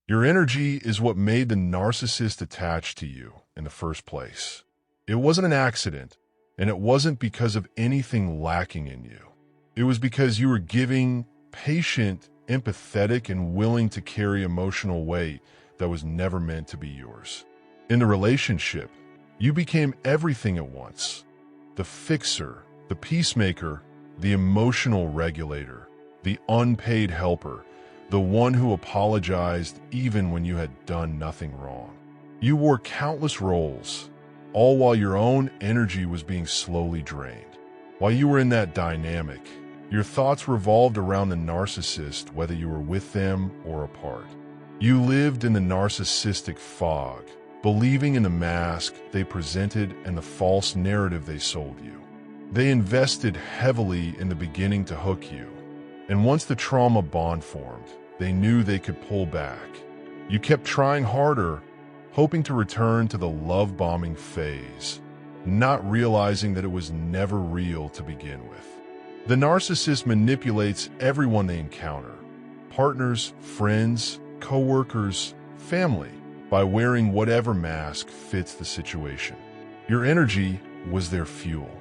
Your energy is what made the narcissist attached to you in the first place. It wasn't an accident, and it wasn't because of anything lacking in you. It was because you were giving, patient, empathetic, and willing to carry emotional weight that was never meant to be yours. In the relationship, you became everything at once: the fixer, the peacemaker, the emotional regulator, the unpaid helper, the one who apologized even when you had done nothing wrong. You wore countless roles, all while your own energy was being slowly drained. While you were in that dynamic, your thoughts revolved around the narcissist, whether you were with them or apart. You lived in the narcissistic fog, believing in the mask they presented and the false narrative they sold you. They invested heavily in the beginning to hook you, and once the trauma bond formed, they knew they could pull back. You kept trying harder, hoping to return to the love-bombing phase, not realizing that it was never real to begin with. The narcissist manipulates everyone they encounter: partners, friends, co-workers, family, by wearing whatever mask fits the situation. Your energy was their fuel.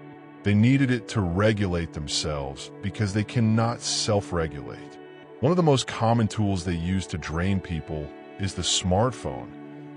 They needed it to regulate themselves because they cannot self-regulate. One of the most common tools they use to drain people is the smartphone,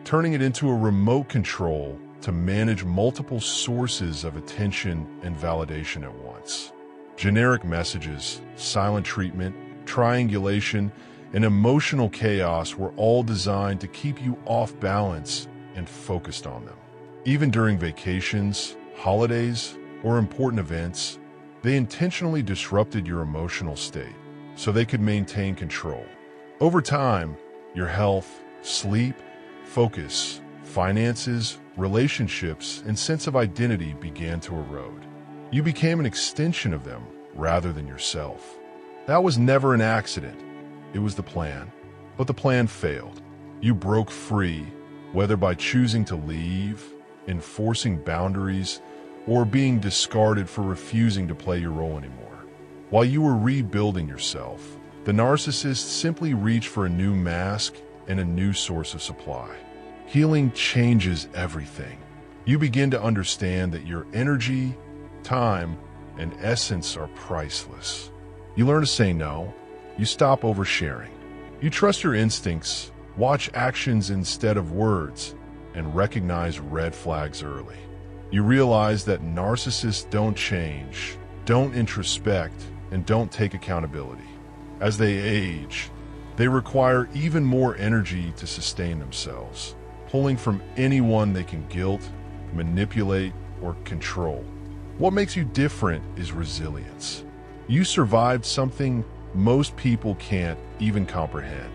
turning it into a remote control to manage multiple sources of attention and validation at once. Generic messages, silent treatment, triangulation, and emotional chaos were all designed to keep you off balance and focused on them. Even during vacations, holidays, or important events, they intentionally disrupted your emotional state so they could maintain control. Over time, your health, sleep, focus, finances, relationships, and sense of identity began to erode. You became an extension of them rather than yourself. That was never an accident. It was the plan. But the plan failed. You broke free, whether by choosing to leave, enforcing boundaries, or being discarded for refusing to play your role anymore. While you were rebuilding yourself, the narcissist simply reached for a new mask and a new source of supply. Healing changes everything. You begin to understand that your energy, time, and essence are priceless. You learn to say no. You stop oversharing. You trust your instincts, watch actions instead of words, and recognize red flags early. You realize that narcissists don't change, don't introspect, and don't take accountability. As they age, they require even more energy to sustain themselves, pulling from anyone they can guilt, manipulate, or control. What makes you different is resilience. You survived something most people can't even comprehend.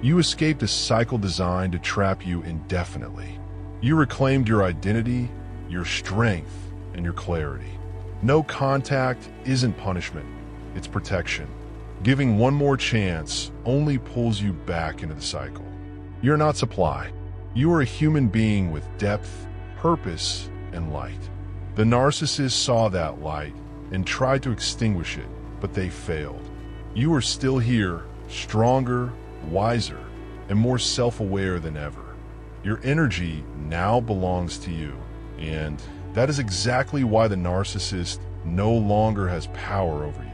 You escaped a cycle designed to trap you indefinitely. You reclaimed your identity, your strength, and your clarity. No contact isn't punishment, it's protection. Giving one more chance only pulls you back into the cycle. You're not supply. You are a human being with depth, purpose, and light. The narcissist saw that light and tried to extinguish it, but they failed. You are still here, stronger, wiser, and more self-aware than ever. Your energy now belongs to you, and that is exactly why the narcissist no longer has power over you.